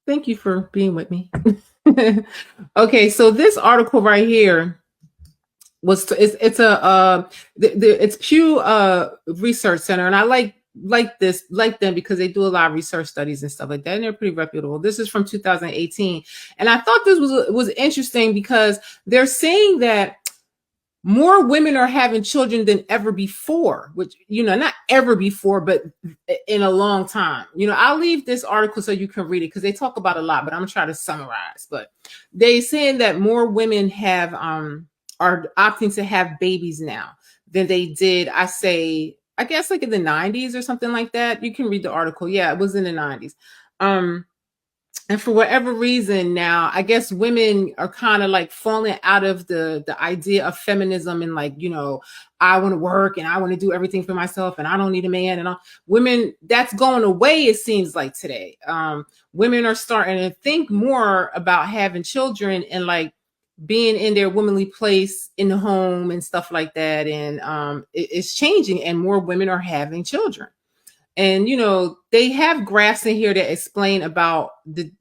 Thank you for being with me. Okay, so this article right here it's a it's Pew Research Center, and I like them because they do a lot of research studies and stuff like that, and they're pretty reputable. This is from 2018, and I thought this was interesting because they're saying that more women are having children than ever before, which, not ever before, but in a long time. I'll leave this article so you can read it because they talk about a lot, but I'm going to try to summarize. But they saying that more women are opting to have babies now than they did, I guess like in the 90s or something like that. You can read the article. Yeah, it was in the 90s. And for whatever reason now, I guess women are kind of like falling out of the idea of feminism and like, I want to work and I want to do everything for myself and I don't need a man and all. Women, that's going away, it seems like today. Women are starting to think more about having children and like being in their womanly place in the home and stuff like that. And it's changing and more women are having children. And they have graphs in here that explain about the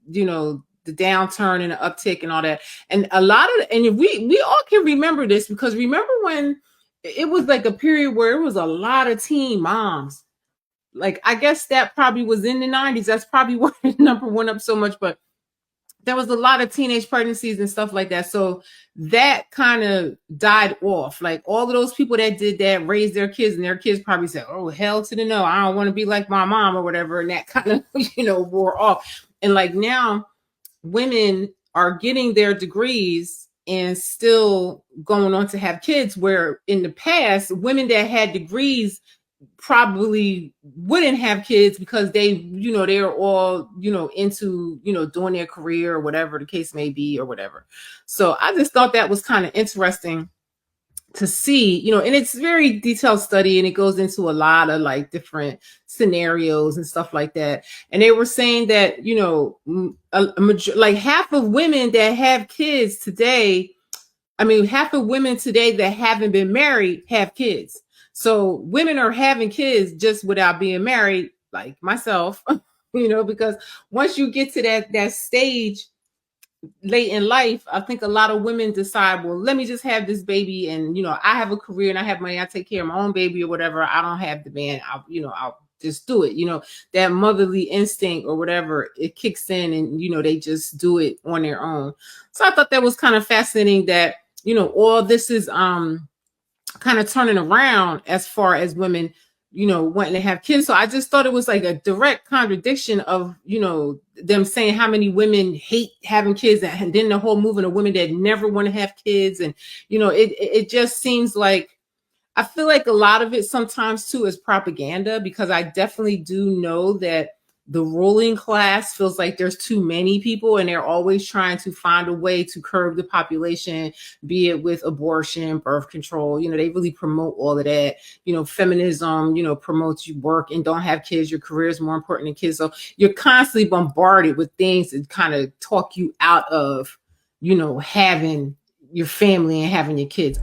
downturn and the uptick and all that. And a lot of and we all can remember this because remember when it was like a period where it was a lot of teen moms. Like I guess that probably was in the 90s. That's probably why the number went up so much. But there was a lot of teenage pregnancies and stuff like that. So that kind of died off. Like all of those people that did that raised their kids and their kids probably said, oh, hell to the no. I don't want to be like my mom or whatever. And that kind of, wore off. And like now women are getting their degrees and still going on to have kids, where in the past, women that had degrees probably wouldn't have kids because they're all into doing their career or whatever the case may be or whatever. So I just thought that was kind of interesting to see, and it's very detailed study and it goes into a lot of like different scenarios and stuff like that. And they were saying that like half of women that have kids today, half of women today that haven't been married have kids. So women are having kids just without being married, like myself, because once you get to that stage late in life, I think a lot of women decide, well, let me just have this baby and, I have a career and I have money, I take care of my own baby or whatever. I don't have the man. I'll just do it. That motherly instinct or whatever, it kicks in and, they just do it on their own. So I thought that was kind of fascinating that, all this is, kind of turning around as far as women, wanting to have kids. So I just thought it was like a direct contradiction of, them saying how many women hate having kids and then the whole movement of women that never want to have kids. And, it just seems like, I feel like a lot of it sometimes too is propaganda, because I definitely do know that the ruling class feels like there's too many people and they're always trying to find a way to curb the population, be it with abortion, birth control. They really promote all of that. Feminism, promotes you work and don't have kids. Your career is more important than kids. So you're constantly bombarded with things that kind of talk you out of, having your family and having your kids.